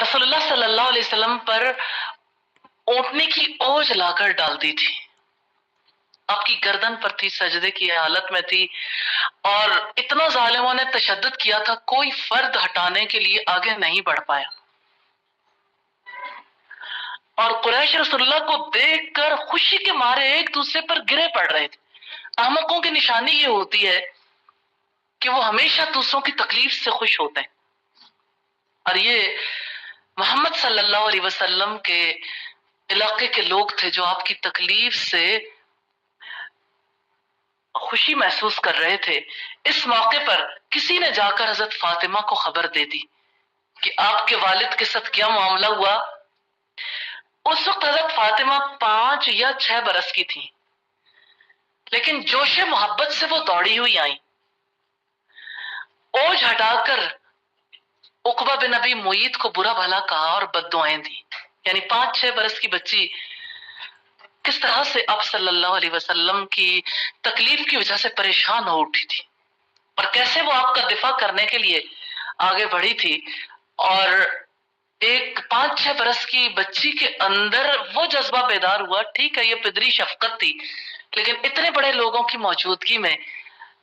رسول اللہ صلی اللہ علیہ وسلم پر اونٹنے کی اوج لا کر ڈال دی تھی، آپ کی گردن پر تھی، سجدے کی حالت میں تھی، اور اتنا ظالموں نے تشدد کیا تھا، کوئی فرد ہٹانے کے لیے آگے نہیں بڑھ پایا، اور قریش رسول اللہ کو دیکھ کر خوشی کے مارے ایک دوسرے پر گرے پڑ رہے تھے۔ احمقوں کی نشانی یہ ہوتی ہے کہ وہ ہمیشہ دوسروں کی تکلیف سے خوش ہوتے ہیں، اور یہ محمد صلی اللہ علیہ وسلم کے علاقے کے لوگ تھے جو آپ کی تکلیف سے خوشی محسوس کر رہے تھے۔ اس موقع پر کسی نے جا کر حضرت فاطمہ کو خبر دے دی کہ آپ کے والد کے ساتھ کیا معاملہ ہوا۔ اس وقت حضرت فاطمہ 5 یا 6 برس کی تھی، لیکن جوش محبت سے وہ دوڑی ہوئی آئیں، اوج ہٹا کر عقبہ بن ابی معیط کو برا بھلا کہا اور بد دعائیں دی۔ یعنی 5-6 برس کی بچی کس طرح سے آپ صلی اللہ علیہ وسلم کی تکلیف کی وجہ سے پریشان ہو اٹھی تھی، اور کیسے وہ آپ کا دفاع کرنے کے لیے آگے بڑھی تھی، اور ایک 5-6 برس کی بچی کے اندر وہ جذبہ بیدار ہوا۔ ٹھیک ہے، یہ پدری شفقت تھی، لیکن اتنے بڑے لوگوں کی موجودگی میں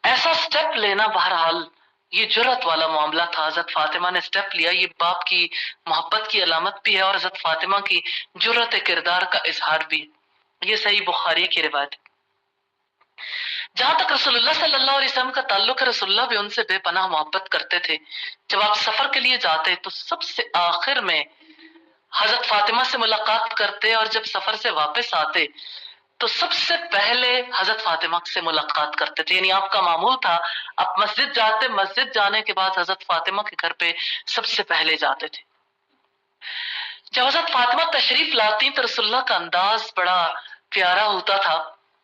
ایسا سٹیپ لینا بہرحال یہ جرأت والا معاملہ تھا۔ حضرت فاطمہ نے سٹیپ لیا، یہ باپ کی محبت کی علامت بھی ہے اور حضرت فاطمہ کی جرأت کردار کا اظہار بھی ہے۔ یہ صحیح بخاری کی روایت ہے۔ جہاں تک رسول اللہ صلی اللہ علیہ وسلم کا تعلق ہے، رسول اللہ بھی ان سے بے پناہ محبت کرتے تھے۔ جب آپ سفر کے لیے جاتے تو سب سے آخر میں حضرت فاطمہ سے ملاقات کرتے، اور جب سفر سے واپس آتے تو سب سے پہلے حضرت فاطمہ سے ملاقات کرتے تھے۔ یعنی آپ کا معمول تھا، آپ مسجد جاتے، مسجد جانے کے بعد حضرت فاطمہ کے گھر پہ سب سے پہلے جاتے تھے۔ جب حضرت فاطمہ تشریف لاتی تو رسول اللہ کا انداز بڑا پیارا ہوتا تھا،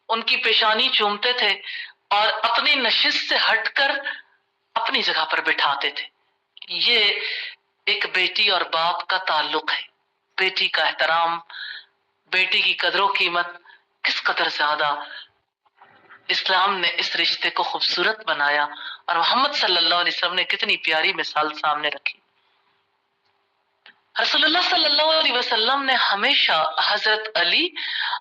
ان کی پیشانی چومتے تھے اور اپنی نشست سے ہٹ کر اپنی جگہ پر بٹھاتے تھے۔ یہ ایک بیٹی اور باپ کا تعلق ہے، بیٹی کا احترام، بیٹی کی قدر و قیمت کس قدر زیادہ اسلام نے اس رشتے کو خوبصورت بنایا، اور محمد صلی اللہ علیہ وسلم نے کتنی پیاری مثال سامنے رکھی۔ رسول اللہ صلی اللہ علیہ وسلم نے ہمیشہ حضرت علی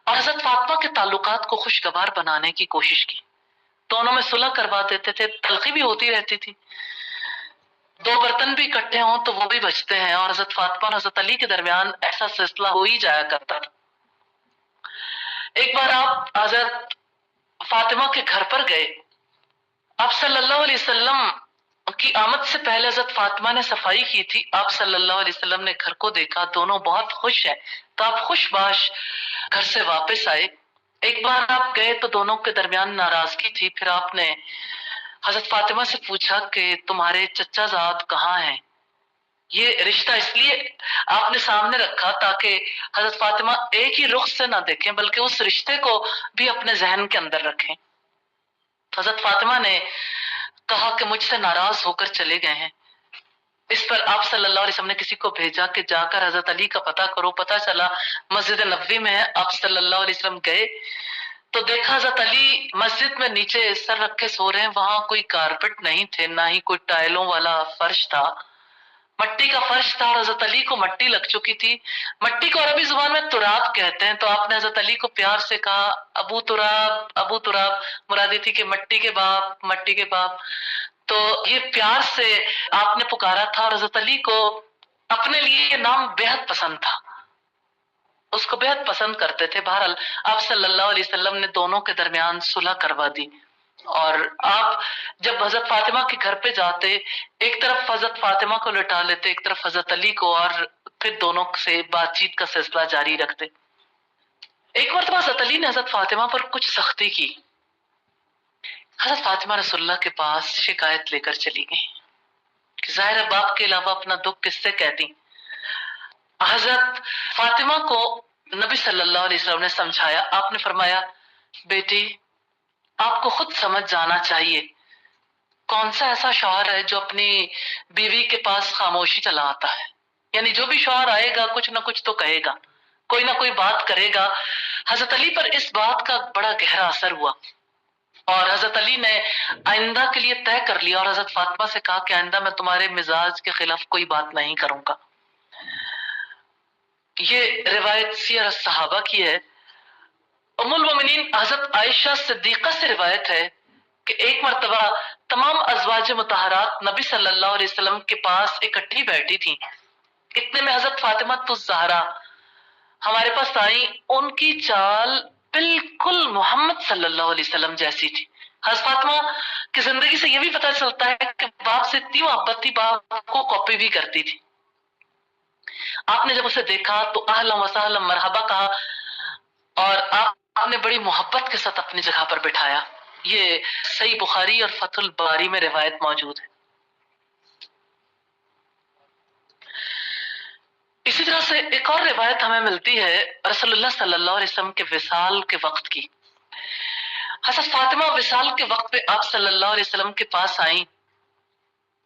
اور حضرت فاطمہ کے تعلقات کو خوشگوار بنانے کی کوشش کی، دونوں میں صلح کروا دیتے تھے، تلخی بھی ہوتی رہتی تھی، 2 برتن بھی اکٹھے ہوں تو وہ بھی بچتے ہیں، اور حضرت فاطمہ اور حضرت علی کے درمیان ایسا سلسلہ ہو ہی جایا کرتا تھا۔ ایک بار آپ حضرت فاطمہ کے گھر پر گئے، آپ صلی اللہ علیہ وسلم کی آمد سے پہلے حضرت فاطمہ نے صفائی کی تھی، آپ صلی اللہ علیہ وسلم نے گھر کو دیکھا، دونوں بہت خوش ہیں، تو آپ خوش باش گھر سے واپس آئے۔ ایک بار آپ گئے تو دونوں کے درمیان ناراضگی تھی، پھر آپ نے حضرت فاطمہ سے پوچھا کہ تمہارے چچا زاد کہاں ہیں؟ یہ رشتہ اس لیے آپ نے سامنے رکھا تاکہ حضرت فاطمہ ایک ہی رخ سے نہ دیکھیں بلکہ اس رشتے کو بھی اپنے ذہن کے اندر رکھیں۔ تو حضرت فاطمہ نے کہا کہ مجھ سے ناراض ہو کر چلے گئے ہیں۔ اس پر آپ صلی اللہ علیہ وسلم نے کسی کو بھیجا کہ جا کر حضرت علی کا پتہ کرو، پتہ چلا مسجد نبوی میں ہے۔ آپ صلی اللہ علیہ وسلم گئے تو دیکھا حضرت علی مسجد میں نیچے سر رکھے سو رہے ہیں، وہاں کوئی کارپٹ نہیں تھے، نہ ہی کوئی ٹائلوں والا فرش تھا، مٹی کا فرش تھا، اور حضرت علی کو مٹی لگ چکی تھی۔ مٹی کو عربی زبان میں تراب کہتے ہیں، تو آپ نے حضرت علی کو پیار سے کہا ابو تراب، ابو تراب، مرادی تھی کہ مٹی کے باپ، مٹی کے باپ۔ تو یہ پیار سے آپ نے پکارا تھا، اور حضرت علی کو اپنے لیے یہ نام بےحد پسند تھا، اس کو بےحد پسند کرتے تھے۔ بہرحال آپ صلی اللہ علیہ وسلم نے دونوں کے درمیان صلح کروا دی، اور آپ جب حضرت فاطمہ کے گھر پہ جاتے ایک طرف حضرت فاطمہ کو لٹا لیتے، ایک طرف حضرت علی کو، اور پھر دونوں سے بات چیت کا سلسلہ جاری رکھتے۔ ایک مرتبہ حضرت علی نے حضرت فاطمہ پر کچھ سختی کی، حضرت فاطمہ رسول اللہ کے پاس شکایت لے کر چلی گئی کہ ظاہر باپ کے علاوہ اپنا دکھ کس سے کہتی۔ حضرت فاطمہ کو نبی صلی اللہ علیہ وسلم نے سمجھایا، آپ نے فرمایا بیٹی آپ کو خود سمجھ جانا چاہیے کون سا ایسا شوہر ہے جو اپنی بیوی کے پاس خاموشی چلا آتا ہے، یعنی جو بھی شوہر آئے گا کچھ نہ کچھ تو کہے گا، کوئی نہ کوئی بات کرے گا۔ حضرت علی پر اس بات کا بڑا گہرا اثر ہوا، اور حضرت علی نے آئندہ کے لیے طے کر لیا، اور حضرت فاطمہ سے کہا کہ آئندہ میں تمہارے مزاج کے خلاف کوئی بات نہیں کروں گا۔ یہ روایت سیر الصحابہ کی ہے۔ ام المومنین حضرت عائشہ صدیقہ سے روایت ہے کہ ایک مرتبہ تمام ازواج مطہرات نبی صلی اللہ علیہ وسلم کے پاس اکٹھی بیٹھی تھیں، اتنے میں حضرت فاطمہ الزہرا ہمارے پاس آئی۔ ان کی چال بالکل محمد صلی اللہ علیہ وسلم جیسی تھی۔ حضرت فاطمہ کی زندگی سے یہ بھی پتہ چلتا ہے کہ باپ سے اتنی محبت تھی، باپ کو کاپی بھی کرتی تھی۔ آپ نے جب اسے دیکھا تو اہلا وسہلا مرحبا کہا اور آپ نے بڑی محبت کے ساتھ اپنی جگہ پر بٹھایا۔ یہ صحیح بخاری اور فتح الباری میں روایت موجود ہے۔ اسی طرح سے ایک اور روایت ہمیں ملتی ہے رسول اللہ صلی اللہ علیہ وسلم کے وصال کے وقت کی۔ حضرت فاطمہ وصال کے وقت پہ آپ صلی اللہ علیہ وسلم کے پاس آئیں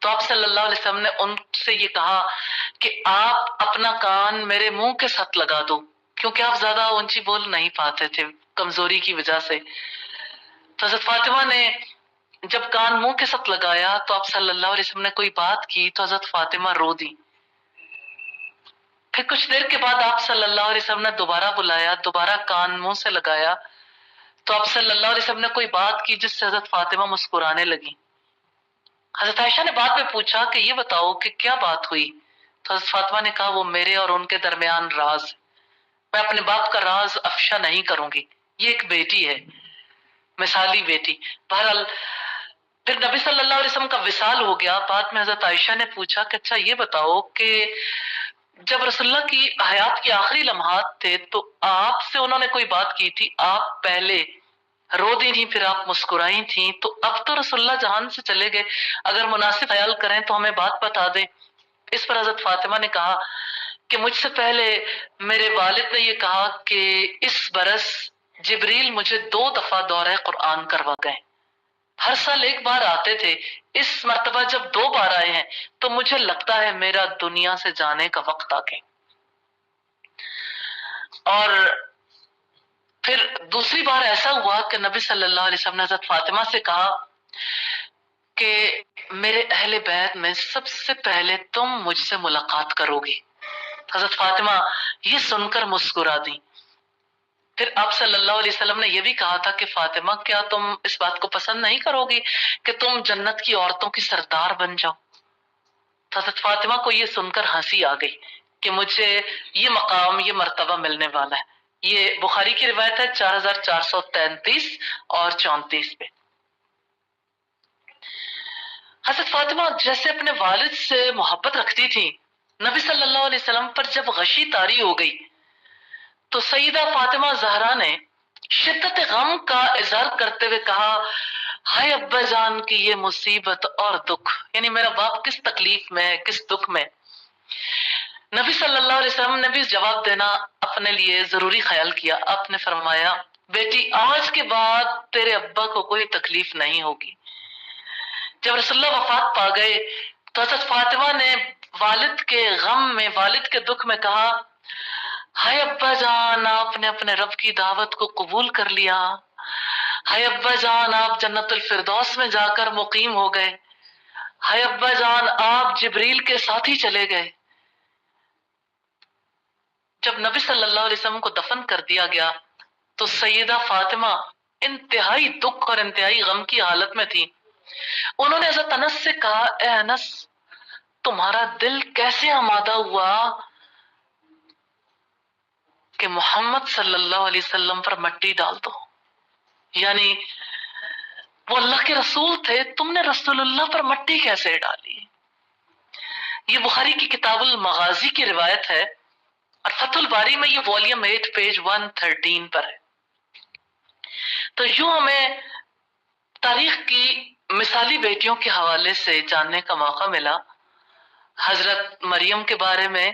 تو آپ صلی اللہ علیہ وسلم نے ان سے یہ کہا کہ آپ اپنا کان میرے منہ کے ساتھ لگا دو، کیونکہ آپ زیادہ اونچی بول نہیں پاتے تھے کمزوری کی وجہ سے۔ تو حضرت فاطمہ نے جب کان منہ کے ساتھ لگایا تو آپ صلی اللہ علیہ وسلم نے کوئی بات کی تو حضرت فاطمہ رو دی۔ پھر کچھ دیر کے بعد آپ صلی اللہ علیہ وسلم نے دوبارہ بلایا، دوبارہ کان منہ سے لگایا تو آپ صلی اللہ علیہ وسلم نے کوئی بات کی جس سے حضرت فاطمہ مسکرانے لگی۔ حضرت عائشہ نے بعد میں پوچھا کہ یہ بتاؤ کہ کیا بات ہوئی؟ تو حضرت فاطمہ نے کہا وہ میرے اور ان کے درمیان راز ہے، میں اپنے باپ کا راز افشا نہیں کروں گی، یہ ایک بیٹی ہے، مثالی بیٹی۔ بہرحال پھر نبی صلی اللہ علیہ وسلم کا وصال ہو گیا۔ بعد میں حضرت عائشہ نے پوچھا کہ اچھا یہ بتاؤ کہ جب رسول اللہ کی حیات کے آخری لمحات تھے تو آپ سے انہوں نے کوئی بات کی تھی، آپ پہلے رو دی تھیں پھر آپ مسکرائی تھیں، تو اب تو رسول اللہ جہان سے چلے گئے، اگر مناسب خیال کریں تو ہمیں بات بتا دیں۔ اس پر حضرت فاطمہ نے کہا کہ مجھ سے پہلے میرے والد نے یہ کہا کہ اس برس جبریل مجھے 2 دفعہ دورہ قرآن کروا گئے، ہر سال ایک بار آتے تھے، اس مرتبہ جب 2 بار آئے ہیں تو مجھے لگتا ہے میرا دنیا سے جانے کا وقت آ گیا۔ اور پھر دوسری بار ایسا ہوا کہ نبی صلی اللہ علیہ وسلم نے حضرت فاطمہ سے کہا کہ میرے اہل بیت میں سب سے پہلے تم مجھ سے ملاقات کرو گی۔ حضرت فاطمہ یہ سن کر مسکرا دی۔ پھر آپ صلی اللہ علیہ وسلم نے یہ بھی کہا تھا کہ فاطمہ کیا تم اس بات کو پسند نہیں کرو گی کہ تم جنت کی عورتوں کی سردار بن جاؤ؟ تو حضرت فاطمہ کو یہ سن کر ہنسی آ گئی کہ مجھے یہ مقام، یہ مرتبہ ملنے والا ہے۔ یہ بخاری کی روایت ہے 4433 اور 34 پہ۔ حضرت فاطمہ جیسے اپنے والد سے محبت رکھتی تھی، نبی صلی اللہ علیہ وسلم پر جب غشی طاری ہو گئی تو سیدہ فاطمہ زہرا نے شدت غم کا اظہار کرتے ہوئے کہا ہائے ابا جان کی یہ مصیبت اور دکھ، یعنی میرا باپ کس تکلیف میں ہے، کس دکھ میں۔ نبی صلی اللہ علیہ وسلم نے بھی جواب دینا اپنے لیے ضروری خیال کیا۔ آپ نے فرمایا بیٹی آج کے بعد تیرے ابا کو کوئی تکلیف نہیں ہوگی۔ جب رسول اللہ وفات پا گئے تو حضرت فاطمہ نے والد کے غم میں، والد کے دکھ میں کہا ہائے ابا جان آپ نے اپنے رب کی دعوت کو قبول کر لیا، ہائے ابا جان آپ جنت الفردوس میں جا کر مقیم ہو گئے، ہائے ابا جان آپ جبریل کے ساتھ ہی چلے گئے۔ جب نبی صلی اللہ علیہ وسلم کو دفن کر دیا گیا تو سیدہ فاطمہ انتہائی دکھ اور انتہائی غم کی حالت میں تھی۔ انہوں نے حضرت انس سے کہا اے انس تمہارا دل کیسے آمادہ ہوا کہ محمد صلی اللہ علیہ وسلم پر مٹی ڈال دو، یعنی وہ اللہ کے رسول تھے، تم نے رسول اللہ پر مٹی کیسے ڈالی؟ یہ بخاری کی کتاب المغازی کی روایت ہے اور فتح الباری میں یہ والیوم 8 پیج 113 پر ہے۔ تو یوں ہمیں تاریخ کی مثالی بیٹیوں کے حوالے سے جاننے کا موقع ملا، حضرت مریم کے بارے میں،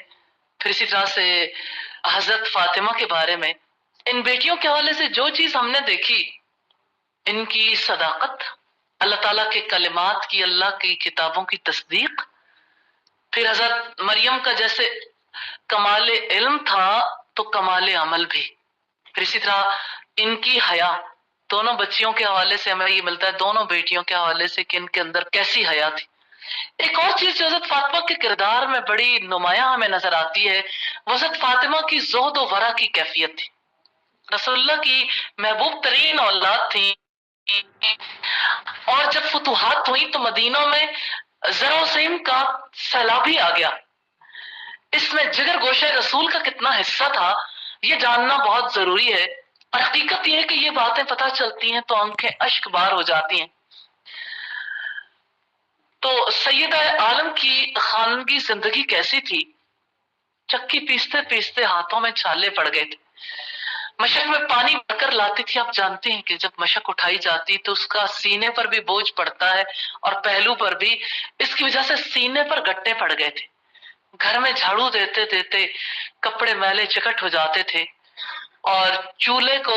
پھر اسی طرح سے حضرت فاطمہ کے بارے میں۔ ان بیٹیوں کے حوالے سے جو چیز ہم نے دیکھی، ان کی صداقت، اللہ تعالیٰ کے کلمات کی، اللہ کی کتابوں کی تصدیق، پھر حضرت مریم کا جیسے کمال علم تھا تو کمال عمل بھی، پھر اسی طرح ان کی حیا، دونوں بچیوں کے حوالے سے ہمیں یہ ملتا ہے، دونوں بیٹیوں کے حوالے سے کہ ان کے اندر کیسی حیا تھی۔ ایک اور چیز جو حضرت فاطمہ کے کردار میں بڑی نمایاں ہمیں نظر آتی ہے وہ حضرت فاطمہ کی زہد و ورع کی کیفیت تھی. رسول اللہ کی محبوب ترین اولاد تھی، اور جب فتوحات ہوئی تو مدینہ میں زر و سیم کا سیلاب ہی آ گیا. اس میں جگر گوشہ رسول کا کتنا حصہ تھا یہ جاننا بہت ضروری ہے، اور حقیقت یہ ہے کہ یہ باتیں پتہ چلتی ہیں تو آنکھیں اشک بار ہو جاتی ہیں. تو سیدہ عالم کی خاندگی زندگی کیسی تھی؟ چکی پیستے پیستے ہاتھوں میں چھالے پڑ گئے تھے. مشک میں پانی بھر کر لاتی تھی. آپ جانتے ہیں کہ جب مشک اٹھائی جاتی تو اس کا سینے پر بھی بوجھ پڑتا ہے اور پہلو پر بھی. اس کی وجہ سے سینے پر گٹے پڑ گئے تھے. گھر میں جھاڑو دیتے دیتے کپڑے میلے چکٹ ہو جاتے تھے اور چولہے کو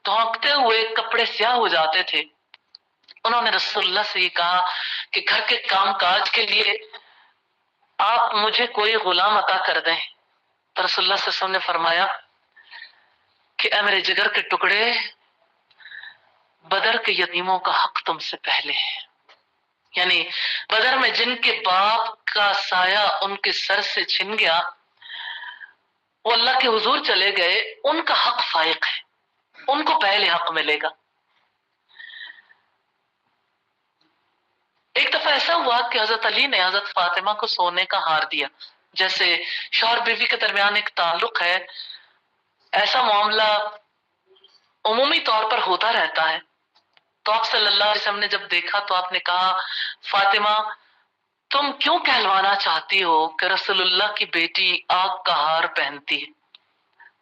دھونکتے ہوئے کپڑے سیاہ ہو جاتے تھے. انہوں نے رسول اللہ سے یہ کہا کہ گھر کے کام کاج کے لیے آپ مجھے کوئی غلام عطا کر دیں. تو رسول اللہ صلی اللہ علیہ وسلم نے فرمایا کہ اے میرے جگر کے ٹکڑے، بدر کے یتیموں کا حق تم سے پہلے ہے. یعنی بدر میں جن کے باپ کا سایہ ان کے سر سے چھن گیا وہ اللہ کے حضور چلے گئے، ان کا حق فائق ہے، ان کو پہلے حق ملے گا. ایک دفعہ ایسا ہوا کہ حضرت علی نے حضرت فاطمہ کو سونے کا ہار دیا. جیسے شوہر بیوی کے درمیان ایک تعلق ہے، ایسا معاملہ عمومی طور پر ہوتا رہتا ہے. تو آپ صلی اللہ علیہ وسلم نے جب دیکھا تو آپ نے کہا فاطمہ تم کیوں کہلوانا چاہتی ہو کہ رسول اللہ کی بیٹی آگ کا ہار پہنتی ہے؟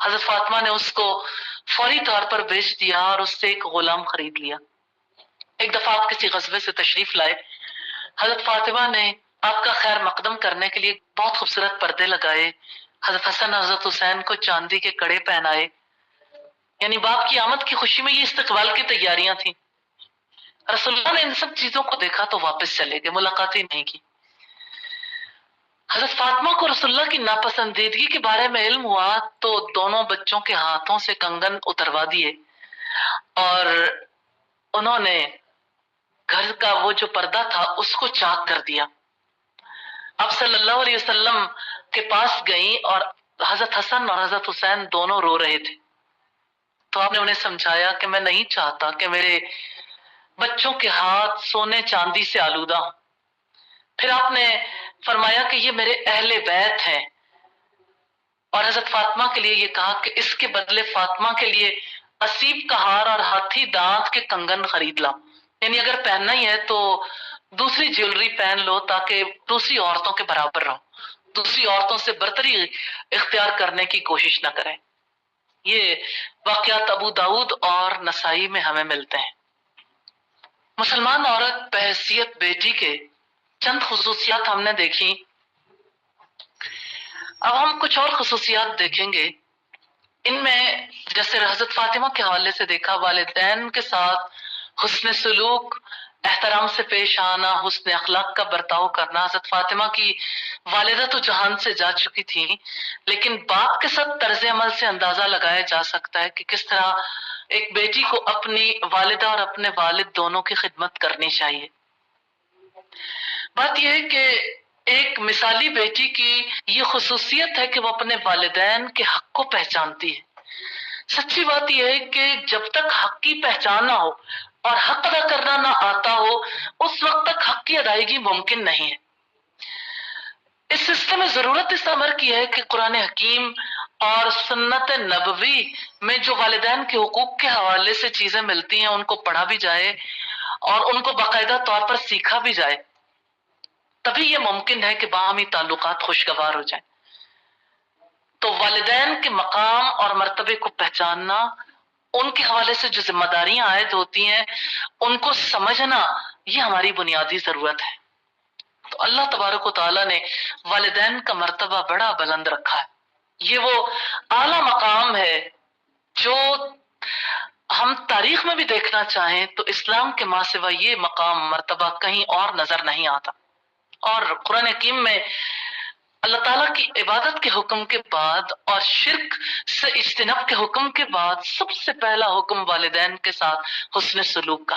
حضرت فاطمہ نے اس کو فوری طور پر بیچ دیا اور اس سے ایک غلام خرید لیا. ایک دفعہ آپ کسی غزوے سے تشریف لائے، حضرت فاطمہ نے آپ کا خیر مقدم کرنے کے لیے بہت خوبصورت پردے لگائے. حضرت حسن حضرت حسین کو چاندی کے کڑے پہنائے. یعنی باپ کی آمد کی خوشی میں یہ استقبال کی تیاریاں تھیں. رسول اللہ نے ان سب چیزوں کو دیکھا تو واپس چلے گئے، ملاقات ہی نہیں کی. حضرت فاطمہ کو رسول اللہ کی ناپسندیدگی کے بارے میں علم ہوا تو دونوں بچوں کے ہاتھوں سے کنگن اتروا دیے اور انہوں نے گھر کا وہ جو پردہ تھا اس کو چاک کر دیا. آپ صلی اللہ علیہ وسلم کے پاس گئیں اور حضرت حسن اور حضرت حسین دونوں رو رہے تھے. تو آپ نے انہیں سمجھایا کہ میں نہیں چاہتا کہ میرے بچوں کے ہاتھ سونے چاندی سے آلودہ ہوں. پھر آپ نے فرمایا کہ یہ میرے اہل بیت ہیں، اور حضرت فاطمہ کے لیے یہ کہا کہ اس کے بدلے فاطمہ کے لیے اسیب کا ہار اور ہاتھی دانت کے کنگن خرید لاؤ. یعنی اگر پہننا ہی ہے تو دوسری جیولری پہن لو تاکہ دوسری عورتوں کے برابر رہو، دوسری عورتوں سے برتری اختیار کرنے کی کوشش نہ کریں. یہ واقعات ابو داؤد اور نسائی میں ہمیں ملتے ہیں. مسلمان عورت بحیثیت بیٹی کے چند خصوصیات ہم نے دیکھی. اب ہم کچھ اور خصوصیات دیکھیں گے. ان میں جیسے حضرت فاطمہ کے حوالے سے دیکھا، والدین کے ساتھ حسن سلوک، احترام سے پیش آنا، حسن اخلاق کا برتاؤ کرنا. حضرت فاطمہ کی والدہ تو جہان سے جا چکی تھی، لیکن باپ کے ساتھ طرز عمل سے اندازہ لگایا جا سکتا ہے کہ کس طرح ایک بیٹی کو اپنی والدہ اور اپنے والد دونوں کی خدمت کرنی چاہیے. بات یہ ہے کہ ایک مثالی بیٹی کی یہ خصوصیت ہے کہ وہ اپنے والدین کے حق کو پہچانتی ہے. سچی بات یہ ہے کہ جب تک حق کی پہچان نہ ہو اور حق ادا کرنا نہ آتا ہو اس وقت تک حق کی ادائیگی ممکن نہیں ہے. اس سلسلے میں ضرورت اس امر کی ہے کہ قرآن حکیم اور سنت نبوی میں جو والدین کے حقوق کے حوالے سے چیزیں ملتی ہیں ان کو پڑھا بھی جائے اور ان کو باقاعدہ طور پر سیکھا بھی جائے. تبھی یہ ممکن ہے کہ باہمی تعلقات خوشگوار ہو جائیں. تو والدین کے مقام اور مرتبے کو پہچاننا، ان کے حوالے سے جو ذمہ داریاں عائد ہوتی ہیں ان کو سمجھنا، یہ ہماری بنیادی ضرورت ہے. تو اللہ تبارک و تعالیٰ نے والدین کا مرتبہ بڑا بلند رکھا ہے. یہ وہ اعلیٰ مقام ہے جو ہم تاریخ میں بھی دیکھنا چاہیں تو اسلام کے ماں سوا یہ مقام مرتبہ کہیں اور نظر نہیں آتا. اور قرآن حکیم میں اللہ تعالیٰ کی عبادت کے حکم کے بعد اور شرک سے اجتناب کے حکم کے بعد سب سے پہلا حکم والدین کے ساتھ حسن سلوک کا.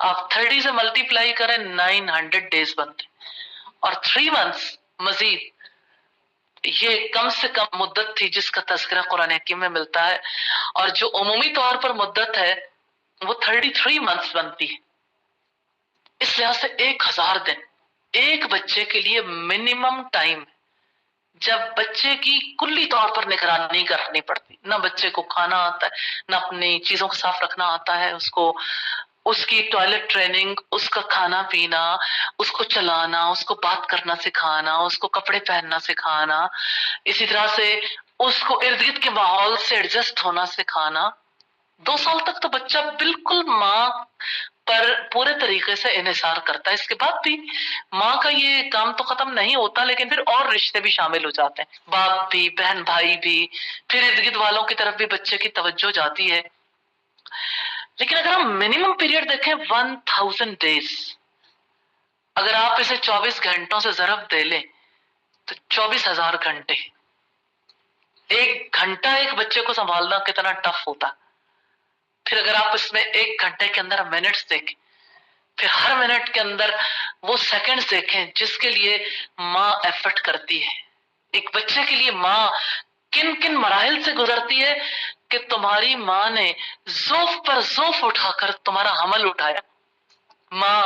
آپ 30 سے ملٹیپلائی کریں 900 ڈیز بنتے، اور 3 months مزید، یہ کم سے کم مدت تھی جس کا تذکرہ قرآن حکیم میں ملتا ہے، اور جو عمومی طور پر مدت ہے وہ 33 months بنتی ہے۔ اس لحاظ سے 1000 دن ایک بچے کے لیے منیمم ٹائم، جب بچے کی کلی طور پر نگرانی کرنی پڑتی، نہ بچے کو کھانا آتا ہے، نہ اپنی چیزوں کو صاف رکھنا آتا ہے، اس کو اس کی ٹوائلٹ ٹریننگ، اس کا کھانا پینا، اس کو چلانا، اس کو بات کرنا سکھانا، اس کو کپڑے پہننا سکھانا، اسی طرح سے اس کو ارد گرد کے ماحول سے ایڈجسٹ ہونا سکھانا۔ 2 سال تک تو بچہ بالکل ماں پر پورے طریقے سے انحصار کرتا ہے۔ اس کے بعد بھی ماں کا یہ کام تو ختم نہیں ہوتا، لیکن پھر اور رشتے بھی شامل ہو جاتے ہیں، باپ بھی، بہن بھائی بھی، پھر ارد گرد والوں کی طرف بھی بچے کی توجہ جاتی ہے۔ لیکن اگر ہم منیمم پیریڈ دیکھیں 1000 ڈیز، اگر آپ اسے 24 گھنٹوں سے ضرب دے لیں تو 24,000 گھنٹے۔ ایک گھنٹہ ایک بچے کو سنبھالنا کتنا ٹف ہوتا، پھر اگر آپ اس میں 1 گھنٹے کے اندر منٹس دیکھیں، پھر ہر منٹ کے اندر وہ سیکنڈز دیکھیں جس کے لیے ماں ایفرٹ کرتی ہے۔ ایک بچے کے لیے ماں کن کن مراحل سے گزرتی ہے کہ تمہاری ماں نے ذوف پر ذوف اٹھا کر تمہارا حمل اٹھایا۔ ماں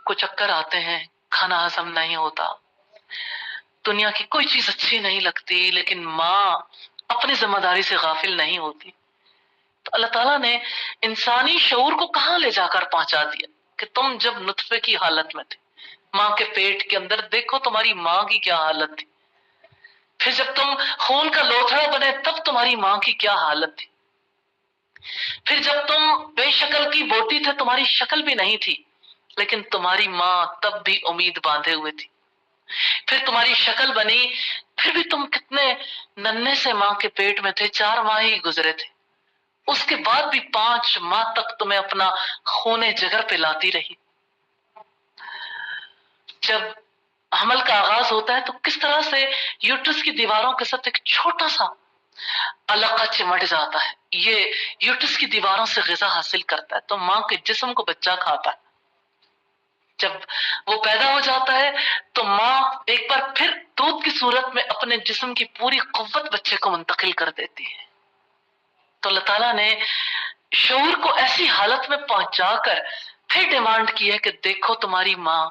کو چکر آتے ہیں، کھانا ہضم نہیں ہوتا، دنیا کی کوئی چیز اچھی نہیں لگتی، لیکن ماں اپنی ذمہ داری سے غافل نہیں ہوتی۔ تو اللہ تعالیٰ نے انسانی شعور کو کہاں لے جا کر پہنچا دیا کہ تم جب نطفے کی حالت میں تھے ماں کے پیٹ کے اندر، دیکھو تمہاری ماں کی کیا حالت تھی، پھر جب تم خون کا لوتھڑا بنے تب تمہاری ماں کی کیا حالت تھی، پھر جب تم بے شکل کی بوٹی تھے، تمہاری شکل بھی نہیں تھی، لیکن تمہاری ماں تب بھی امید باندھے ہوئے تھی، پھر تمہاری شکل بنی، پھر بھی تم کتنے ننھے سے ماں کے پیٹ میں تھے، 4 ماہ ہی گزرے تھے، اس کے بعد بھی 5 ماہ تک تمہیں اپنا خون جگر پلاتی رہی۔ جب حمل کا آغاز ہوتا ہے تو کس طرح سے یوٹرس کی دیواروں کے ساتھ ایک چھوٹا سا علقہ چمٹ جاتا ہے، یہ یوٹرس کی دیواروں سے غذا حاصل کرتا ہے تو ماں کے جسم کو بچہ کھاتا ہے۔ جب وہ پیدا ہو جاتا ہے تو ماں ایک بار پھر دودھ کی صورت میں اپنے جسم کی پوری قوت بچے کو منتقل کر دیتی ہے۔ تو اللہ تعالیٰ نے شعور کو ایسی حالت میں پہنچا کر پھر ڈیمانڈ کی ہے کہ دیکھو تمہاری ماں،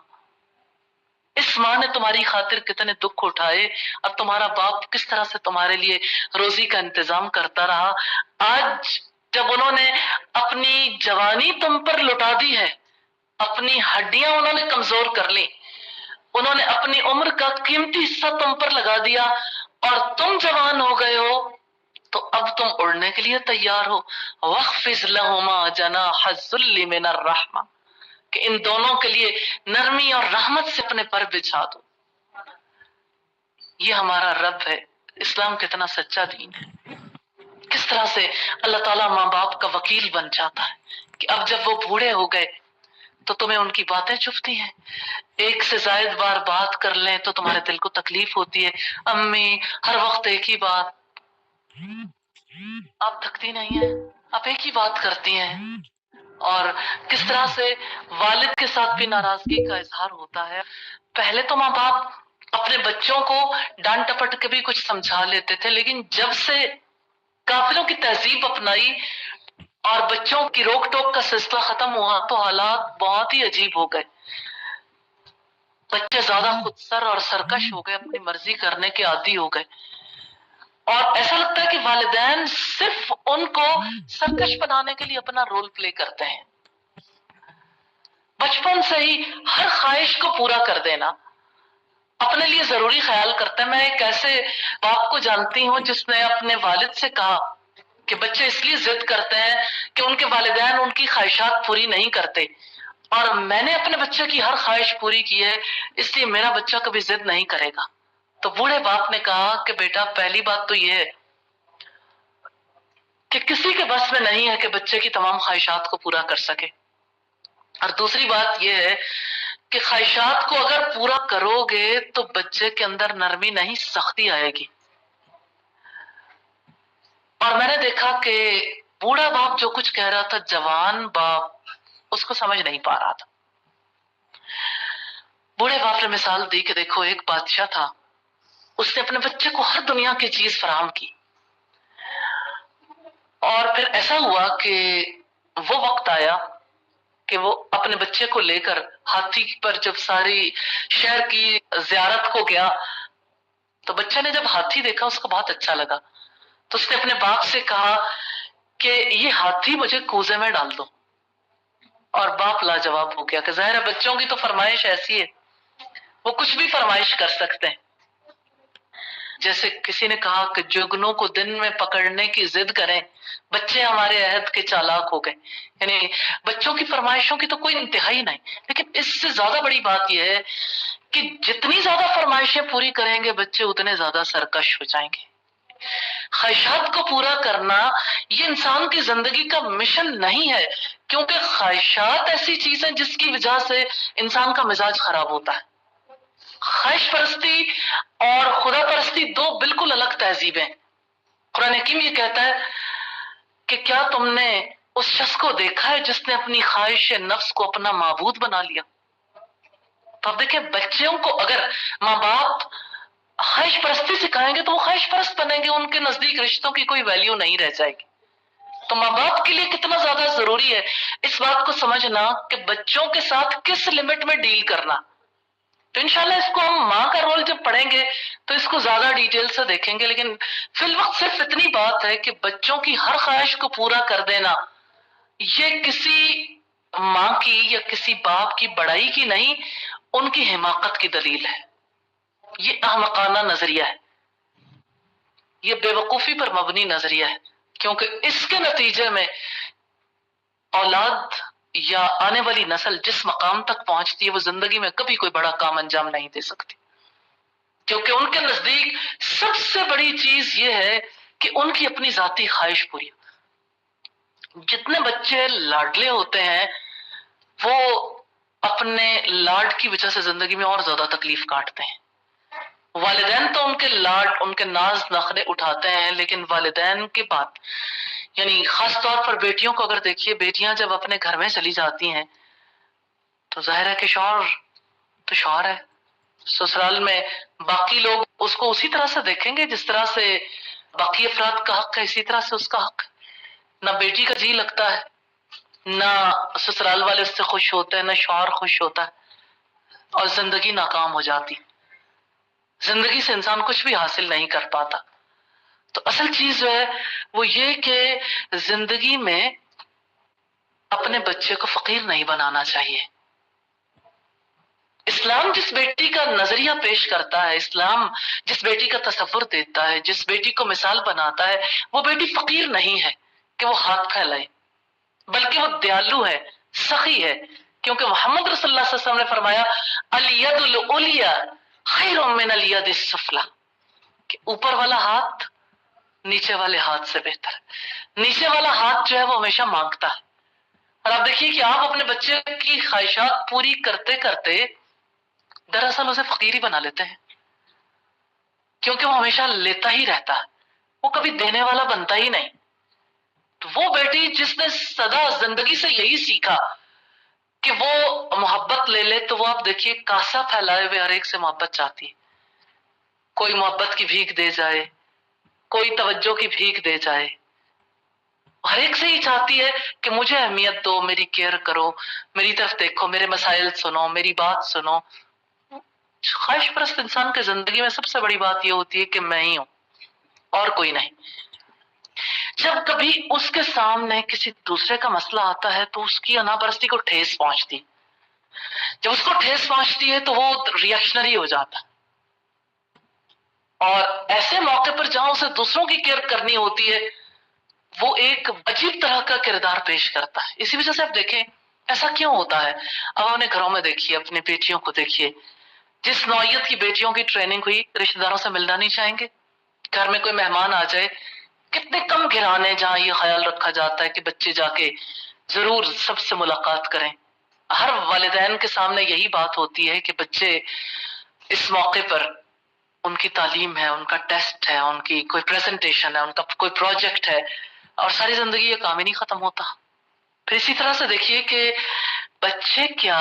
اس ماں نے تمہاری خاطر کتنے دکھ اٹھائے، اور تمہارا باپ کس طرح سے تمہارے لیے روزی کا انتظام کرتا رہا۔ آج جب انہوں نے اپنی جوانی تم پر لٹا دی ہے، اپنی ہڈیاں انہوں نے کمزور کر لی، انہوں نے اپنی عمر کا قیمتی حصہ تم پر لگا دیا، اور تم جوان ہو گئے ہو تو اب تم اڑنے کے لیے تیار ہو۔ وَاخْفِضْ لَهُمَا جَنَاحَ الذُّلِّ مِنَ الرَّحْمَةِ، کہ ان دونوں کے لیے نرمی اور رحمت سے اپنے پر بچھا دو۔ یہ ہمارا رب ہے، اسلام کتنا سچا دین ہے، کس طرح سے اللہ تعالیٰ ماں باپ کا وکیل بن جاتا ہے کہ اب جب وہ بوڑھے ہو گئے تو تمہیں ان کی باتیں چبھتی ہیں، ایک سے زائد بار بات کر لیں تو تمہارے دل کو تکلیف ہوتی ہے، امی ہر وقت ایک ہی بات، آپ تھکتی نہیں ہیں، آپ ایک ہی بات کرتی ہیں۔ اور کس طرح سے والد کے ساتھ بھی ناراضگی کا اظہار ہوتا ہے۔ پہلے تو ماں باپ اپنے بچوں کو ڈانٹ ٹپٹ کے بھی کچھ سمجھا لیتے تھے، لیکن جب سے کافروں کی تہذیب اپنائی اور بچوں کی روک ٹوک کا سلسلہ ختم ہوا تو حالات بہت ہی عجیب ہو گئے۔ بچے زیادہ خود سر اور سرکش ہو گئے، اپنی مرضی کرنے کے عادی ہو گئے، اور ایسا لگتا ہے کہ والدین صرف ان کو سرکش بنانے کے لیے اپنا رول پلے کرتے ہیں۔ بچپن سے ہی ہر خواہش کو پورا کر دینا اپنے لیے ضروری خیال کرتا ہے۔ میں ایک ایسے باپ کو جانتی ہوں جس نے اپنے والد سے کہا کہ بچے اس لیے ضد کرتے ہیں کہ ان کے والدین ان کی خواہشات پوری نہیں کرتے، اور میں نے اپنے بچے کی ہر خواہش پوری کی ہے، اس لیے میرا بچہ کبھی ضد نہیں کرے گا۔ تو بوڑھے باپ نے کہا کہ بیٹا، پہلی بات تو یہ ہے کہ کسی کے بس میں نہیں ہے کہ بچے کی تمام خواہشات کو پورا کر سکے، اور دوسری بات یہ ہے کہ خواہشات کو اگر پورا کرو گے تو بچے کے اندر نرمی نہیں، سختی آئے گی۔ اور میں نے دیکھا کہ بوڑھا باپ جو کچھ کہہ رہا تھا جوان باپ اس کو سمجھ نہیں پا رہا تھا. بوڑھے باپ نے مثال دی کہ دیکھو ایک بادشاہ تھا، اس نے اپنے بچے کو ہر دنیا کی چیز فراہم کی، اور پھر ایسا ہوا کہ وہ وقت آیا کہ وہ اپنے بچے کو لے کر ہاتھی پر جب ساری شہر کی زیارت کو گیا تو بچہ نے جب ہاتھی دیکھا اس کو بہت اچھا لگا، تو اس نے اپنے باپ سے کہا کہ یہ ہاتھی مجھے کوزے میں ڈال دو. اور باپ لاجواب ہو گیا کہ ظاہر ہے بچوں کی تو فرمائش ایسی ہے، وہ کچھ بھی فرمائش کر سکتے ہیں. جیسے کسی نے کہا کہ جگنوں کو دن میں پکڑنے کی ضد کریں، بچے ہمارے عہد کے چالاک ہو گئے. یعنی بچوں کی فرمائشوں کی تو کوئی انتہائی نہیں، لیکن اس سے زیادہ بڑی بات یہ ہے کہ جتنی زیادہ فرمائشیں پوری کریں گے بچے اتنے زیادہ سرکش ہو جائیں گے. خواہشات کو پورا کرنا یہ انسان کی زندگی کا مشن نہیں ہے، کیونکہ خواہشات ایسی چیز ہیں جس کی وجہ سے انسان کا مزاج خراب ہوتا ہے. خواہش پرستی اور خدا پرستی دو بالکل الگ تہذیبیں. قرآن حکیم یہ کہتا ہے کہ کیا تم نے اس شخص کو دیکھا ہے جس نے اپنی خواہش نفس کو اپنا معبود بنا لیا؟ تو اب دیکھیں بچوں کو اگر ماں باپ خواہش پرستی سکھائیں گے تو وہ خواہش پرست بنیں گے، ان کے نزدیک رشتوں کی کوئی ویلیو نہیں رہ جائے گی. تو ماں باپ کے لیے کتنا زیادہ ضروری ہے اس بات کو سمجھنا کہ بچوں کے ساتھ کس لمٹ میں ڈیل کرنا. تو انشاءاللہ اس کو ہم ماں کا رول جب پڑھیں گے تو اس کو زیادہ ڈیٹیل سے دیکھیں گے، لیکن فی الوقت صرف اتنی بات ہے کہ بچوں کی ہر خواہش کو پورا کر دینا یہ کسی ماں کی یا کسی باپ کی بڑائی کی نہیں، ان کی حماقت کی دلیل ہے. یہ احمقانہ نظریہ ہے، یہ بے وقوفی پر مبنی نظریہ ہے، کیونکہ اس کے نتیجے میں اولاد یا آنے والی نسل جس مقام تک پہنچتی ہے وہ زندگی میں کبھی کوئی بڑا کام انجام نہیں دے سکتی، کیونکہ ان کے نزدیک سب سے بڑی چیز یہ ہے کہ ان کی اپنی ذاتی خواہش پوری ہو. جتنے بچے لاڈلے ہوتے ہیں وہ اپنے لاڈ کی وجہ سے زندگی میں اور زیادہ تکلیف کاٹتے ہیں. والدین تو ان کے لاڈ ان کے ناز نخرے اٹھاتے ہیں، لیکن والدین کے بعد یعنی خاص طور پر بیٹیوں کو اگر دیکھیے، بیٹیاں جب اپنے گھر میں چلی جاتی ہیں تو ظاہر ہے کہ شوہر تو شوہر ہے، سسرال میں باقی لوگ اس کو اسی طرح سے دیکھیں گے جس طرح سے باقی افراد کا حق ہے، اسی طرح سے اس کا حق ہے. نہ بیٹی کا جی لگتا ہے، نہ سسرال والے اس سے خوش ہوتے ہیں، نہ شوہر خوش ہوتا ہے، اور زندگی ناکام ہو جاتی. زندگی سے انسان کچھ بھی حاصل نہیں کر پاتا. تو اصل چیز جو ہے وہ یہ کہ زندگی میں اپنے بچے کو فقیر نہیں بنانا چاہیے. اسلام جس بیٹی کا نظریہ پیش کرتا ہے، اسلام جس بیٹی کا تصور دیتا ہے، جس بیٹی کو مثال بناتا ہے، وہ بیٹی فقیر نہیں ہے کہ وہ ہاتھ پھیلائے، بلکہ وہ دیالو ہے، سخی ہے، کیونکہ محمد رسول اللہ صلی اللہ علیہ وسلم نے فرمایا الید العلیٰ خیر من الید السفلی، کہ اوپر والا ہاتھ نیچے والے ہاتھ سے بہتر ہے. نیچے والا ہاتھ جو ہے وہ ہمیشہ مانگتا ہے. اور آپ دیکھیے کہ آپ اپنے بچے کی خواہشات پوری کرتے کرتے دراصل اسے فقیر ہی بنا لیتے ہیں، کیونکہ وہ ہمیشہ لیتا ہی رہتا ہے، وہ کبھی دینے والا بنتا ہی نہیں. تو وہ بیٹی جس نے سدا زندگی سے یہی سیکھا کہ وہ محبت لے لے، تو وہ آپ دیکھیے کاسا پھیلائے ہوئے ہر ایک سے محبت چاہتی ہے. کوئی محبت کی بھیک دے جائے، کوئی توجہ کی بھیک دے جائے، ہر ایک سے ہی چاہتی ہے کہ مجھے اہمیت دو، میری کیئر کرو، میری طرف دیکھو، میرے مسائل سنو، میری بات سنو. خواہش پرست انسان کی زندگی میں سب سے بڑی بات یہ ہوتی ہے کہ میں ہی ہوں اور کوئی نہیں. جب کبھی اس کے سامنے کسی دوسرے کا مسئلہ آتا ہے تو اس کی انا پرستی کو ٹھیس پہنچتی، جب اس کو ٹھیس پہنچتی ہے تو وہ ریئیکشنری ہو جاتا ہے، اور ایسے موقع پر جہاں اسے دوسروں کی کیئر کرنی ہوتی ہے وہ ایک عجیب طرح کا کردار پیش کرتا ہے. اسی وجہ سے آپ دیکھیں ایسا کیوں ہوتا ہے. اب اپنے گھروں میں دیکھیے، اپنی بیٹیوں کو دیکھیے، جس نوعیت کی بیٹیوں کی ٹریننگ ہوئی رشتہ داروں سے ملنا نہیں چاہیں گے. گھر میں کوئی مہمان آ جائے، کتنے کم گھرانے جہاں یہ خیال رکھا جاتا ہے کہ بچے جا کے ضرور سب سے ملاقات کریں. ہر والدین کے سامنے یہی بات ہوتی ہے کہ بچے اس موقع پر ان کی تعلیم ہے، ان کا ٹیسٹ ہے، ان کی کوئی پریزنٹیشن ہے، ان کا کوئی پروجیکٹ ہے، اور ساری زندگی یہ کام ہی نہیں ختم ہوتا. پھر اسی طرح سے دیکھیے کہ بچے کیا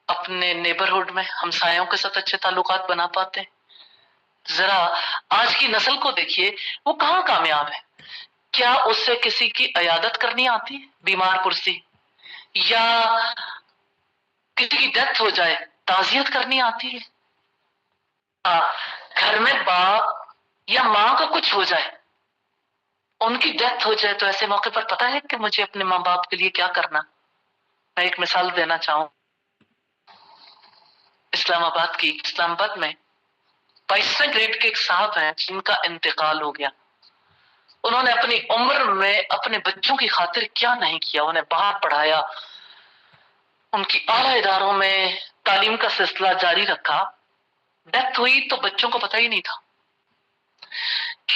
اپنے نیبرہڈ میں ہمسایوں کے ساتھ اچھے تعلقات بنا پاتے ہیں؟ ذرا آج کی نسل کو دیکھیے، وہ کہاں کامیاب ہے؟ کیا اس سے کسی کی عیادت کرنی آتی ہے، بیمار پرسی، یا کسی کی ڈیتھ ہو جائے تعزیت کرنی آتی ہے؟ گھر میں باپ یا ماں کا کچھ ہو جائے، ان کی ڈیتھ ہو جائے، تو ایسے موقع پر پتا ہے کہ مجھے اپنے ماں باپ کے لیے کیا کرنا. میں ایک مثال دینا چاہوں. اسلام آباد میں 22ویں گریڈ کے ایک صاحب ہیں جن کا انتقال ہو گیا. انہوں نے اپنی عمر میں اپنے بچوں کی خاطر کیا نہیں کیا. انہیں باہر پڑھایا، ان کی اعلیٰ اداروں میں تعلیم کا سلسلہ جاری رکھا. ڈیتھ ہوئی تو بچوں کو پتہ ہی نہیں تھا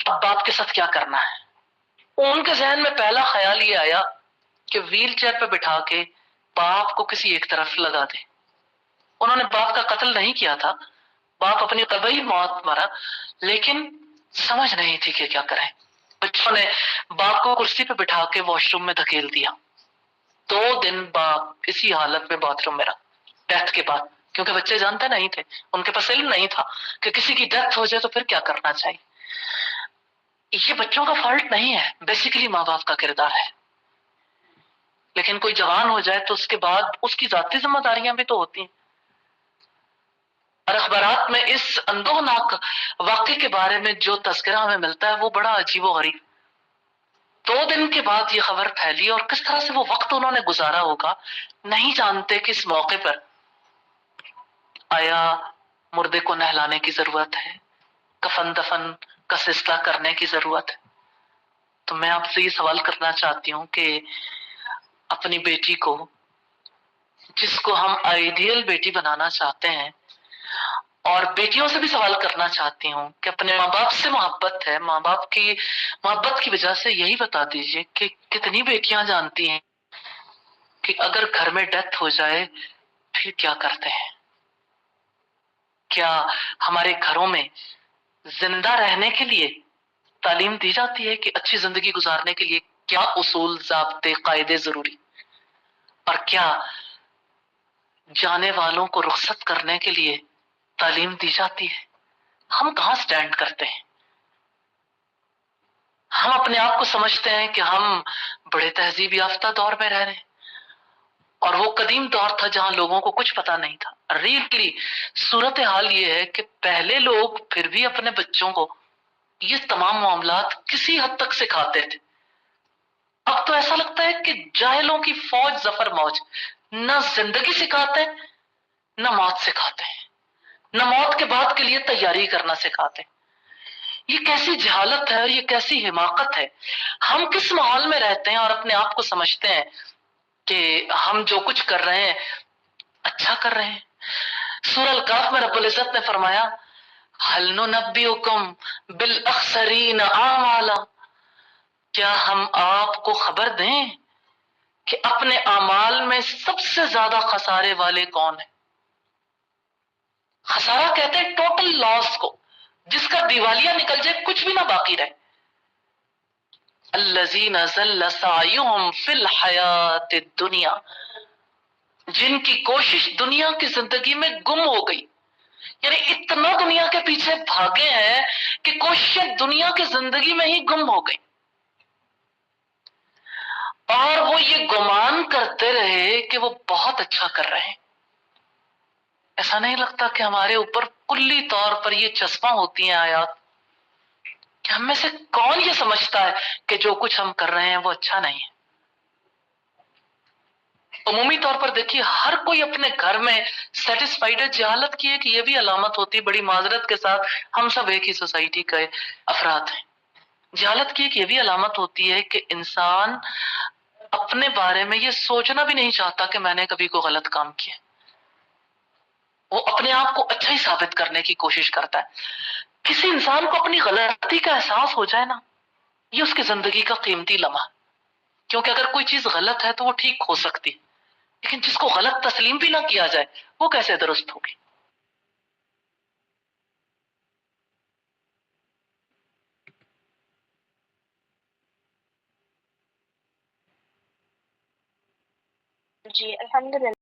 اب باپ کے ساتھ کیا کرنا ہے. ان کے ذہن میں پہلا خیال یہ آیا کہ ویل چیئر پہ بٹھا کے باپ کو کسی ایک طرف لگا دے. انہوں نے باپ کا قتل نہیں کیا تھا، باپ اپنی طبعی موت مرا، لیکن سمجھ نہیں تھی کہ کیا کریں. بچوں نے باپ کو کرسی پہ بٹھا کے واش روم میں دھکیل دیا. 2 دن باپ اسی حالت میں باتھ روم میں رہا ڈیتھ کے بعد، کیونکہ بچے جانتے نہیں تھے، ان کے پاس علم نہیں تھا کہ کسی کی ڈیتھ ہو جائے تو پھر کیا کرنا چاہیے. یہ بچوں کا فالٹ نہیں ہے، بیسیکلی ماں باپ کا کردار ہے. لیکن کوئی جوان ہو جائے تو اس کے بعد اس کی ذاتی ذمہ داریاں بھی تو ہوتی ہیں. اور اخبارات میں اس اندوہناک واقعے کے بارے میں جو تذکرہ ہمیں ملتا ہے وہ بڑا عجیب و غریب. 2 دن کے بعد یہ خبر پھیلی، اور کس طرح سے وہ وقت انہوں نے گزارا ہوگا نہیں جانتے. کہ اس موقع پر آیا مردے کو نہلانے کی ضرورت ہے، کفن دفن کا سلسلہ کرنے کی ضرورت ہے. تو میں آپ سے یہ سوال کرنا چاہتی ہوں کہ اپنی بیٹی کو، جس کو ہم آئیڈیل بیٹی بنانا چاہتے ہیں، اور بیٹیوں سے بھی سوال کرنا چاہتی ہوں کہ اپنے ماں باپ سے محبت ہے، ماں باپ کی محبت کی وجہ سے یہی بتا دیجئے کہ کتنی بیٹیاں جانتی ہیں کہ اگر گھر میں ڈیتھ ہو جائے پھر کیا کرتے ہیں؟ کیا ہمارے گھروں میں زندہ رہنے کے لیے تعلیم دی جاتی ہے کہ اچھی زندگی گزارنے کے لیے کیا اصول، ضابطے، قاعدے ضروری، اور کیا جانے والوں کو رخصت کرنے کے لیے تعلیم دی جاتی ہے؟ ہم کہاں سٹینڈ کرتے ہیں؟ ہم اپنے آپ کو سمجھتے ہیں کہ ہم بڑے تہذیب یافتہ دور میں رہ رہے ہیں، اور وہ قدیم دور تھا جہاں لوگوں کو کچھ پتا نہیں تھا. ریئلی صورتحال یہ ہے کہ پہلے لوگ پھر بھی اپنے بچوں کو یہ تمام معاملات کسی حد تک سکھاتے تھے. اب تو ایسا لگتا ہے کہ جاہلوں کی فوج ظفر موج، نہ زندگی سکھاتے نہ موت سکھاتے ہیں، نہ موت کے بعد کے لیے تیاری کرنا سکھاتے. یہ کیسی جہالت ہے اور یہ کیسی حماقت ہے. ہم کس ماحول میں رہتے ہیں اور اپنے آپ کو سمجھتے ہیں کہ ہم جو کچھ کر رہے ہیں اچھا کر رہے ہیں. سورہ الکاف میں رب العزت نے فرمایا هل ننبئکم بالاخسرین اعمالا، کیا ہم آپ کو خبر دیں کہ اپنے اعمال میں سب سے زیادہ خسارے والے کون ہیں؟ خسارہ کہتے ہیں ٹوٹل لاس کو، جس کا دیوالیہ نکل جائے، کچھ بھی نہ باقی رہے. الذین ضل سعیہم فی الحیات الدنیا، جن کی کوشش دنیا کی زندگی میں گم ہو گئی. یعنی اتنا دنیا کے پیچھے بھاگے ہیں کہ کوششیں دنیا کی زندگی میں ہی گم ہو گئی، اور وہ یہ گمان کرتے رہے کہ وہ بہت اچھا کر رہے ہیں. ایسا نہیں لگتا کہ ہمارے اوپر کلی طور پر یہ چسپاں ہوتی ہیں آیات کہ ہم میں سے کون یہ سمجھتا ہے کہ جو کچھ ہم کر رہے ہیں وہ اچھا نہیں ہے؟ عمومی طور پر دیکھیے ہر کوئی اپنے گھر میں سیٹسفائیڈ ہے. جہالت کی ہے کہ یہ بھی علامت ہوتی ہے، بڑی معذرت کے ساتھ ہم سب ایک ہی سوسائٹی کے افراد ہیں. جہالت کی ہے کہ یہ بھی علامت ہوتی ہے کہ انسان اپنے بارے میں یہ سوچنا بھی نہیں چاہتا کہ میں نے کبھی کوئی غلط کام کیا. وہ اپنے آپ کو اچھا ہی ثابت کرنے کی کوشش کرتا ہے. کسی انسان کو اپنی غلطی کا احساس ہو جائے نا، یہ اس کی زندگی کا قیمتی لمحہ، کیونکہ اگر کوئی چیز غلط ہے تو وہ ٹھیک ہو سکتی، لیکن جس کو غلط تسلیم بھی نہ کیا جائے وہ کیسے درست ہوگی؟ جی الحمدللہ